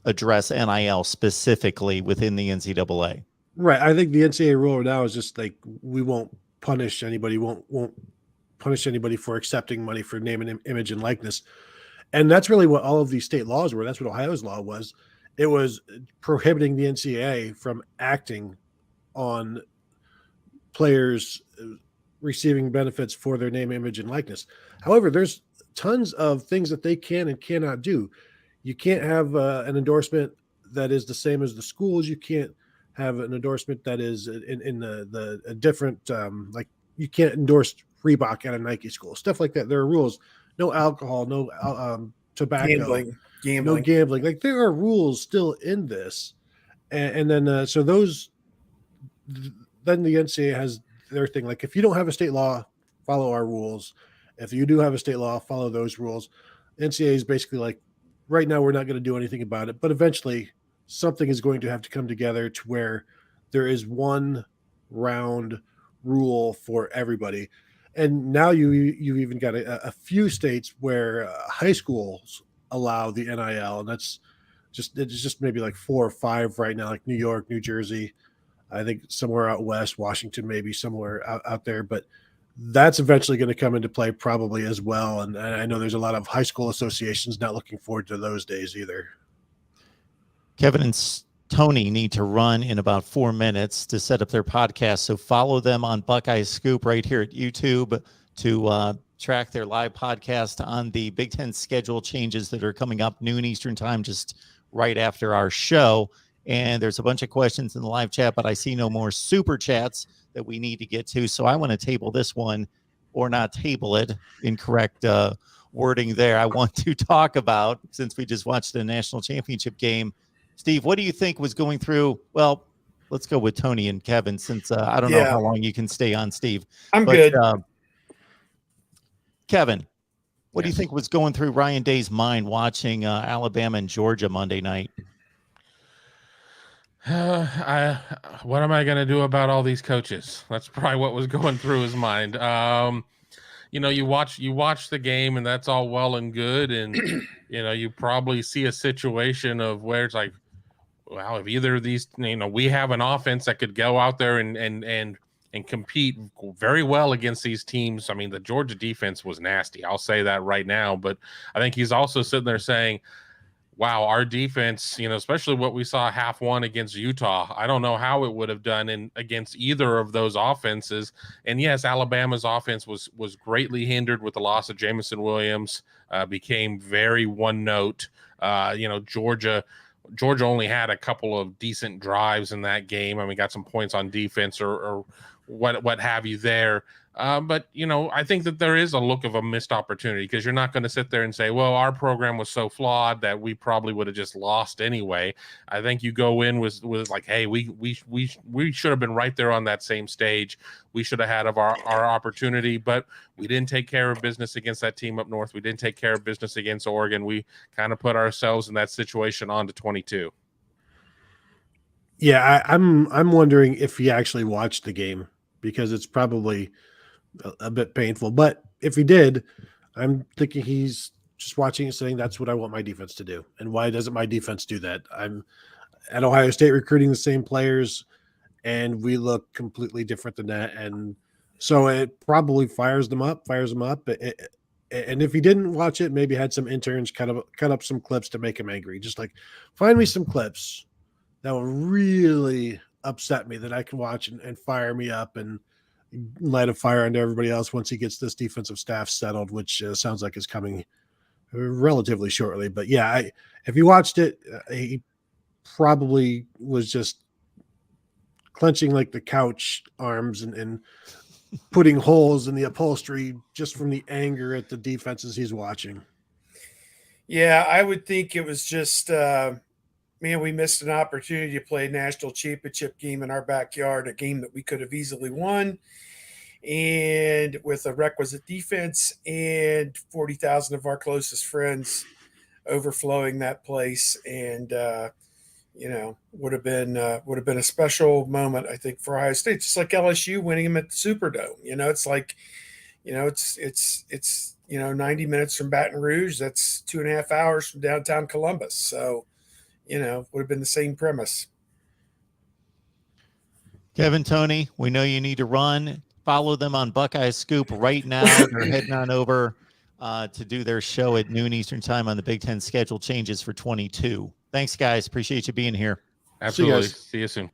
address NIL specifically within the NCAA. Right. I think the NCAA rule now is just like, we won't punish anybody, won't punish anybody for accepting money for name and image and likeness. And that's really what all of these state laws were. That's what Ohio's law was. It was prohibiting the NCAA from acting on players receiving benefits for their name, image, and likeness. However, there's tons of things that they can and cannot do. You can't have an endorsement that is the same as the schools. You can't have an endorsement that is in the different, like you can't endorse Reebok at a Nike school, stuff like that. There are rules. No alcohol, no tobacco, gambling. No gambling. Like, there are rules still in this. And then, so those, then the NCAA has their thing. Like, if you don't have a state law, follow our rules. If you do have a state law, follow those rules. NCAA is basically like, right now, we're not going to do anything about it, but eventually something is going to have to come together to where there is one round rule for everybody. And now you even got a few states where high schools allow the NIL, and it's just maybe like 4 or 5 right now, like New York, New Jersey, I think somewhere out west, Washington, maybe somewhere out there. But that's eventually going to come into play probably as well. And I know there's a lot of high school associations not looking forward to those days either. Kevin and Tony need to run in about 4 minutes to set up their podcast. So follow them on Buckeye Scoop right here at YouTube to track their live podcast on the Big Ten schedule changes that are coming up noon Eastern time, just right after our show. And there's a bunch of questions in the live chat, but I see no more super chats that we need to get to. So I want to table this one or not table it, incorrect wording there, I want to talk about, since we just watched the national championship game. Steve, what do you think was going through? Well, let's go with Tony and Kevin, since I don't know how long you can stay on, Steve. I'm good. Kevin, what do you think was going through Ryan Day's mind watching Alabama and Georgia Monday night? What am I going to do about all these coaches? That's probably what was going through his mind. You watch the game, and that's all well and good, and you probably see a situation of where it's like, well, if either of these, we have an offense that could go out there and compete very well against these teams. I mean, the Georgia defense was nasty. I'll say that right now, but I think he's also sitting there saying, wow, our defense, especially what we saw half one against Utah, I don't know how it would have done against either of those offenses. And yes, Alabama's offense was greatly hindered with the loss of Jamison Williams, became very one note. Georgia only had a couple of decent drives in that game. I mean, got some points on defense or what have you there. But I think that there is a look of a missed opportunity, because you're not going to sit there and say, well, our program was so flawed that we probably would have just lost anyway. I think you go in with like, hey, we should have been right there on that same stage. We should have had our opportunity, but we didn't take care of business against that team up north. We didn't take care of business against Oregon. We kind of put ourselves in that situation on to 22. Yeah, I'm wondering if he actually watched the game, because it's probably a bit painful. But if he did, I'm thinking he's just watching and saying, that's what I want my defense to do. And why doesn't my defense do that? I'm at Ohio State recruiting the same players, and we look completely different than that. And so it probably fires them up. And if he didn't watch it, maybe had some interns cut up some clips to make him angry. Just like, find me some clips that will really upset me that I can watch and fire me up and light a fire into everybody else once he gets this defensive staff settled, which sounds like is coming relatively shortly. But yeah, if you watched it, he probably was just clenching like the couch arms and putting holes in the upholstery just from the anger at the defenses he's watching. Yeah, I would think it was just, we missed an opportunity to play a national championship game in our backyard, a game that we could have easily won, and with a requisite defense and 40,000 of our closest friends overflowing that place. And, would have been a special moment, I think, for Ohio State, just like LSU winning them at the Superdome. It's like, it's 90 minutes from Baton Rouge. That's 2.5 hours from downtown Columbus. So, would have been the same premise. Kevin, Tony, we know you need to run. Follow them on Buckeye Scoop right now. They're heading on over to do their show at noon Eastern time on the Big Ten schedule changes for 22. Thanks, guys. Appreciate you being here. Absolutely. See you soon.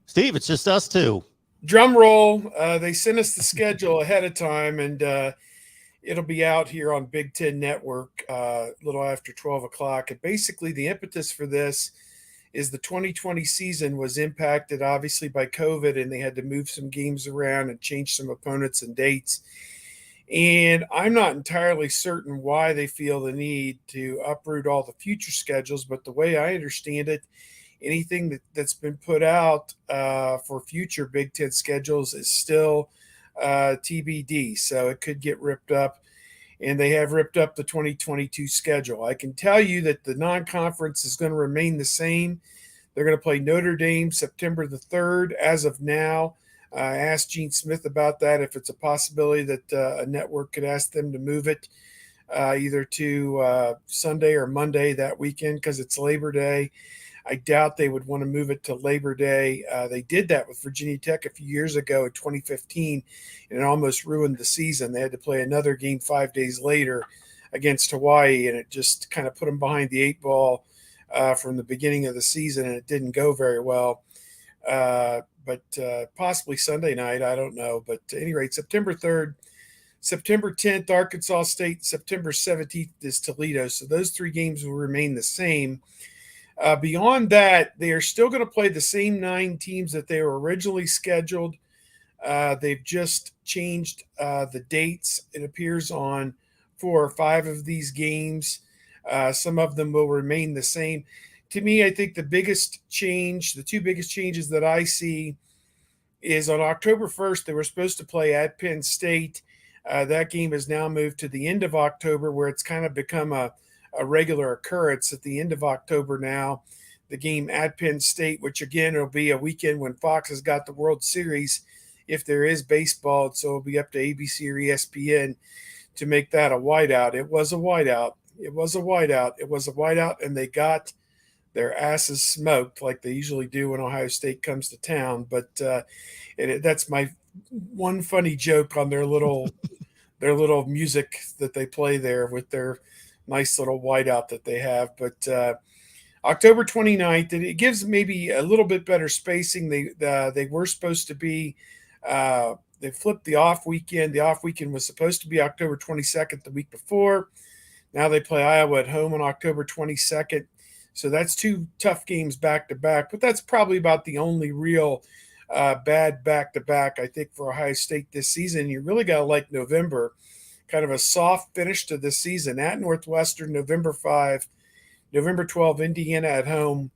Steve, it's just us two. Drum roll. They sent us the schedule ahead of time, and it'll be out here on Big Ten Network a little after 12 o'clock. And basically, the impetus for this is the 2020 season was impacted, obviously, by COVID, and they had to move some games around and change some opponents and dates. And I'm not entirely certain why they feel the need to uproot all the future schedules, but the way I understand it, anything that's been put out for future Big Ten schedules is still TBD. So it could get ripped up, and they have ripped up the 2022 schedule. I can tell you that the non-conference is going to remain the same. They're going to play Notre Dame September the 3rd as of now. I asked Gene Smith about that, if it's a possibility that a network could ask them to move it either to Sunday or Monday that weekend, because it's Labor Day. I doubt they would want to move it to Labor Day. They did that with Virginia Tech a few years ago in 2015, and it almost ruined the season. They had to play another game 5 days later against Hawaii, and it just kind of put them behind the 8 ball from the beginning of the season, and it didn't go very well. But possibly Sunday night, I don't know. But at any rate, September 3rd, September 10th, Arkansas State, September 17th is Toledo. So those 3 games will remain the same. Beyond that, they are still going to play the same 9 teams that they were originally scheduled They've just changed the dates. It appears on 4 or 5 of these games. Some of them will remain the same. To me, I think the biggest change, the two biggest changes that I see, is on October 1st, they were supposed to play at Penn State. That game has now moved to the end of October, where it's kind of become a regular occurrence at the end of October now. The game at Penn State, which again will be a weekend when Fox has got the World Series, if there is baseball, so it'll be up to ABC or ESPN to make that a whiteout. It was a whiteout. It was a whiteout. It was a whiteout, and they got their asses smoked like they usually do when Ohio State comes to town. But that's my one funny joke on their little music that they play there with their nice little whiteout that they have. But October 29th, and it gives maybe a little bit better spacing. They were supposed to be they flipped the off weekend. The off weekend was supposed to be October 22nd, the week before. Now they play Iowa at home on October 22nd. So that's 2 tough games back to back, but that's probably about the only real bad back to back, I think, for Ohio State this season. You really got to like November, kind of a soft finish to the season at Northwestern, November 5, November 12, Indiana at home,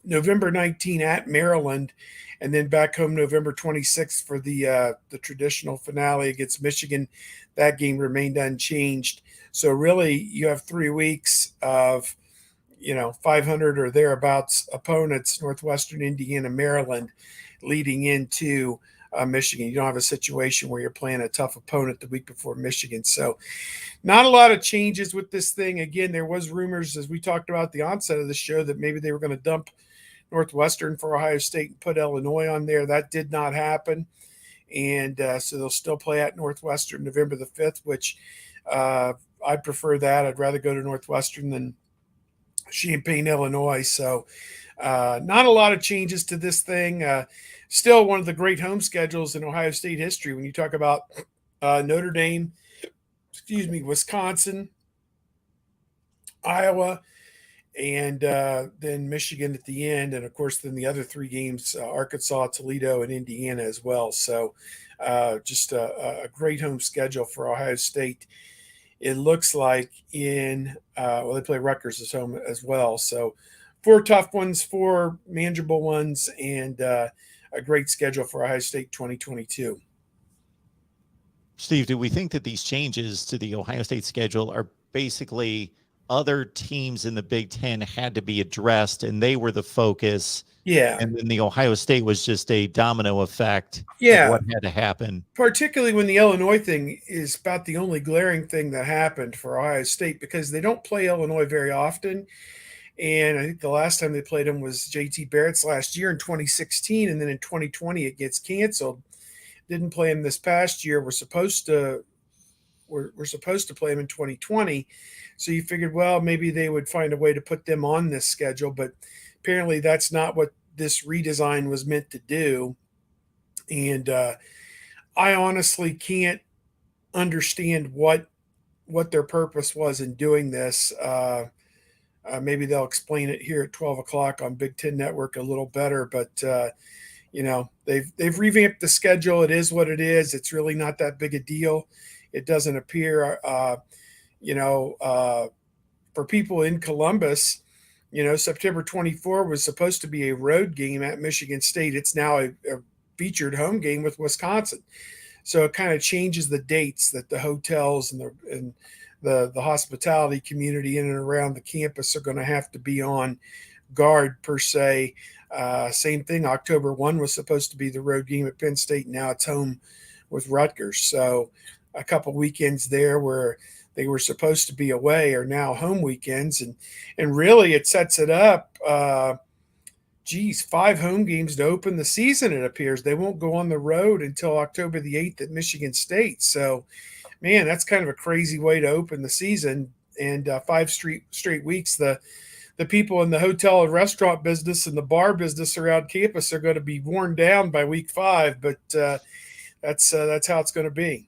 November 19 at Maryland, and then back home November 26th for the traditional finale against Michigan. That game remained unchanged. So really, you have 3 weeks of 500 or thereabouts opponents, Northwestern, Indiana, Maryland, leading into Michigan. You don't have a situation where you're playing a tough opponent the week before Michigan. So not a lot of changes with this thing. Again, there was rumors, as we talked about at the onset of the show, that maybe they were going to dump Northwestern for Ohio State and put Illinois on there. That did not happen. And so they'll still play at Northwestern November the 5th, which I'd prefer that. I'd rather go to Northwestern than Champaign, Illinois. So not a lot of changes to this thing. Still one of the great home schedules in Ohio State history. When you talk about Notre Dame, Wisconsin, Iowa, and then Michigan at the end. And of course, then the other 3 games, Arkansas, Toledo, and Indiana as well. So just a great home schedule for Ohio State. It looks like they play Rutgers at home as well. So 4 tough ones, 4 manageable ones, and a great schedule for Ohio State 2022. Steve, do we think that these changes to the Ohio State schedule are basically other teams in the Big Ten had to be addressed and they were the focus? Yeah. And then the Ohio State was just a domino effect of what had to happen. Particularly when the Illinois thing is about the only glaring thing that happened for Ohio State, because they don't play Illinois very often. And I think the last time they played them was JT Barrett's last year in 2016. And then in 2020, it gets canceled. Didn't play him this past year. We're supposed to play him in 2020. So you figured, well, maybe they would find a way to put them on this schedule, but apparently that's not what this redesign was meant to do. And I honestly can't understand what their purpose was in doing this. Maybe they'll explain it here at 12 o'clock on Big Ten Network a little better, but they've revamped the schedule. It is what it is. It's really not that big a deal. It doesn't appear, for people in Columbus, September 24 was supposed to be a road game at Michigan State. It's now a featured home game with Wisconsin. So it kind of changes the dates that the hotels and the hospitality community in and around the campus are going to have to be on guard per se. Same thing. October 1 was supposed to be the road game at Penn State. Now it's home with Rutgers. So a couple weekends there where they were supposed to be away are now home weekends. And really it sets it up. 5 home games to open the season, it appears. They won't go on the road until October the 8th at Michigan State. So, man, that's kind of a crazy way to open the season. And 5 straight weeks, the people in the hotel and restaurant business and the bar business around campus are going to be worn down by week 5. But that's how it's going to be.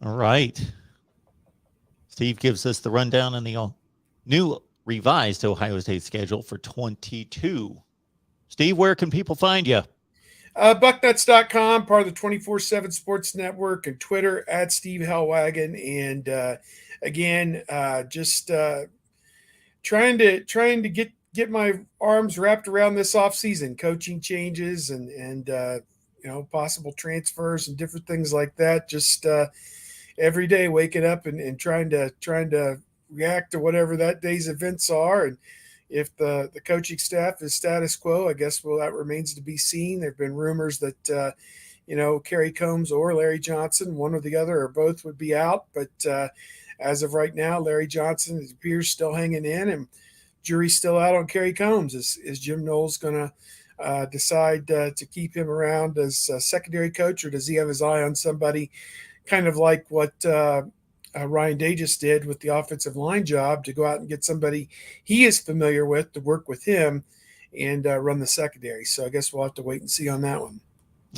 All right. Steve gives us the rundown on the new revised Ohio State schedule for 22. Steve, where can people find you? Bucknuts.com, part of the 24/7 Sports Network, and Twitter at Steve Hellwagon. And again, just trying to get my arms wrapped around this offseason, coaching changes and possible transfers and different things like that. Just every day waking up and trying to react to whatever that day's events are. And if the coaching staff is status quo, I guess that remains to be seen. There have been rumors that Kerry Combs or Larry Johnson, one or the other or both, would be out. But as of right now, Larry Johnson, it appears, still hanging in, and jury's still out on Kerry Combs. Is Jim Knowles going to decide to keep him around as a secondary coach, or does he have his eye on somebody kind of like what Ryan Day just did with the offensive line job, to go out and get somebody he is familiar with to work with him and run the secondary? So I guess we'll have to wait and see on that one.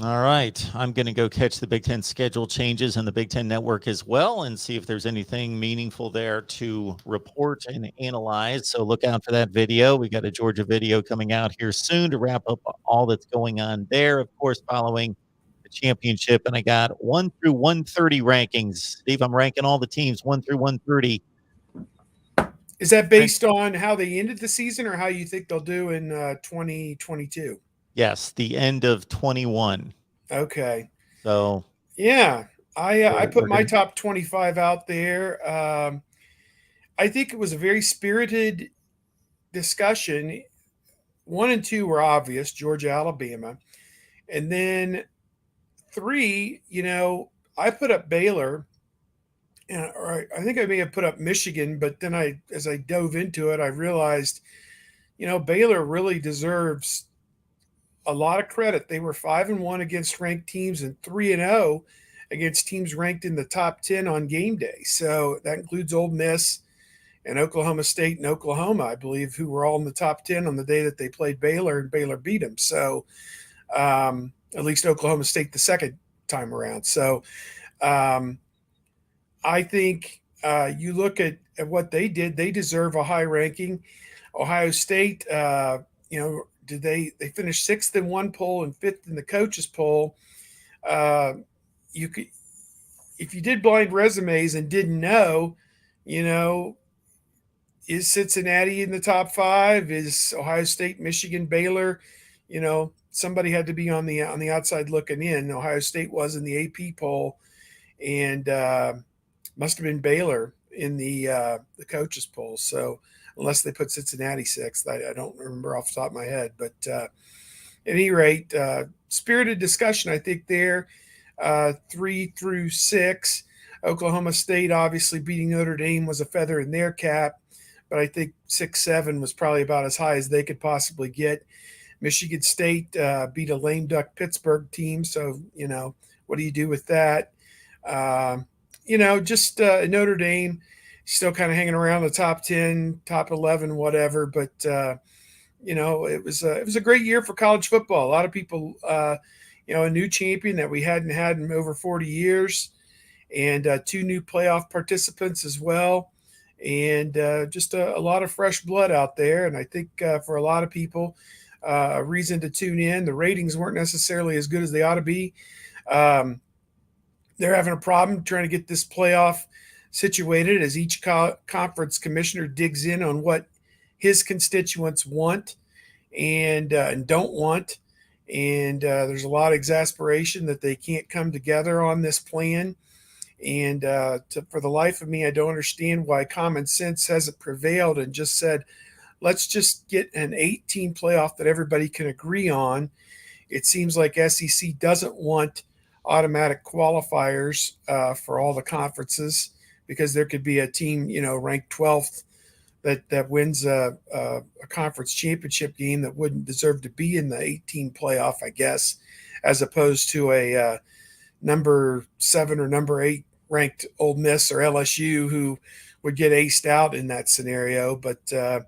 All right. I'm going to go catch the Big Ten schedule changes and the Big Ten Network as well, and see if there's anything meaningful there to report and analyze. So look out for that video. We got a Georgia video coming out here soon to wrap up all that's going on there. Of course, following the championship, and I got 1 through 130 rankings. Steve, I'm ranking all the teams 1 through 130. Is that based on how they ended the season, or how you think they'll do in 2022? Yes, the end of 21. Okay. So yeah, I put my gonna... top 25 out there. I think it was a very spirited discussion. 1 and 2 were obvious, Georgia, Alabama. And then 3, I put up Baylor, or I think I may have put up Michigan, but then as I dove into it, I realized, Baylor really deserves a lot of credit. They were 5-1 against ranked teams and 3-0 against teams ranked in the top 10 on game day. So that includes Ole Miss and Oklahoma State and Oklahoma, I believe, who were all in the top 10 on the day that they played Baylor, and Baylor beat them. So at least Oklahoma State the second time around. So I think you look at what they did, they deserve a high ranking. Ohio State, they finished 6th in one poll and 5th in the coaches poll. You could, if you did blind resumes and didn't know, is Cincinnati in the top 5? Is Ohio State, Michigan, Baylor? Somebody had to be on the outside looking in. Ohio State was in the AP poll, and must have been Baylor in the coaches poll. So unless they put Cincinnati 6th, I don't remember off the top of my head. But at any rate, spirited discussion, I think, there. 3 through 6. Oklahoma State obviously beating Notre Dame was a feather in their cap, but I think 6-7 was probably about as high as they could possibly get. Michigan State beat a lame duck Pittsburgh team, so what do you do with that? Notre Dame still kind of hanging around the top 10, top 11, whatever. But it was a great year for college football. A lot of people, a new champion that we hadn't had in over 40 years, and 2 new playoff participants as well, and just a lot of fresh blood out there. And I think for a lot of people, a reason to tune in. The ratings weren't necessarily as good as they ought to be. They're having a problem trying to get this playoff situated as each conference commissioner digs in on what his constituents want and don't want. And there's a lot of exasperation that they can't come together on this plan. And for the life of me, I don't understand why common sense hasn't prevailed and just said, let's just get an 8-team playoff that everybody can agree on. It seems like SEC doesn't want automatic qualifiers for all the conferences, because there could be a team, ranked 12th that wins a conference championship game that wouldn't deserve to be in the 8-team playoff, I guess, as opposed to a number 7 or number 8 ranked Ole Miss or LSU who would get aced out in that scenario. But at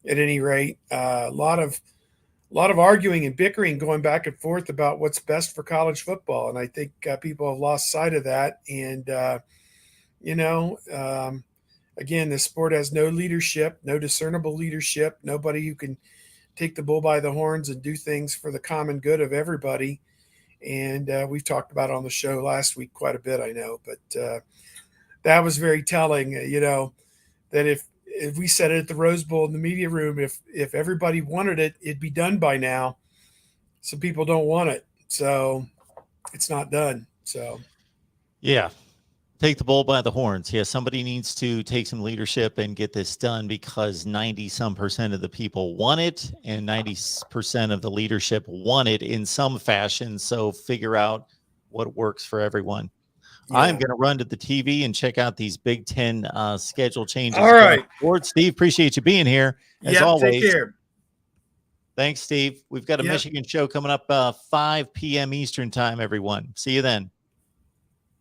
any rate, a lot of arguing and bickering going back and forth about what's best for college football. And I think people have lost sight of that. And, again, this sport has no leadership, no discernible leadership, nobody who can take the bull by the horns and do things for the common good of everybody. And we've talked about it on the show last week quite a bit, I know, but that was very telling, that if we said it at the Rose Bowl in the media room, if everybody wanted it, it'd be done by now. Some people don't want it, so it's not done. So, yeah, take the bull by the horns. Yeah, somebody needs to take some leadership and get this done, because 90% of the people want it, and 90% of the leadership want it in some fashion. So figure out what works for everyone. yeah. I'm going to run to the TV and check out these Big Ten schedule changes. All right. Lord, Steve, appreciate you being here. As Yeah, always. take care. Thanks, Steve. We've got a Yep. Michigan show coming up 5 p.m. Eastern time, everyone. See you then.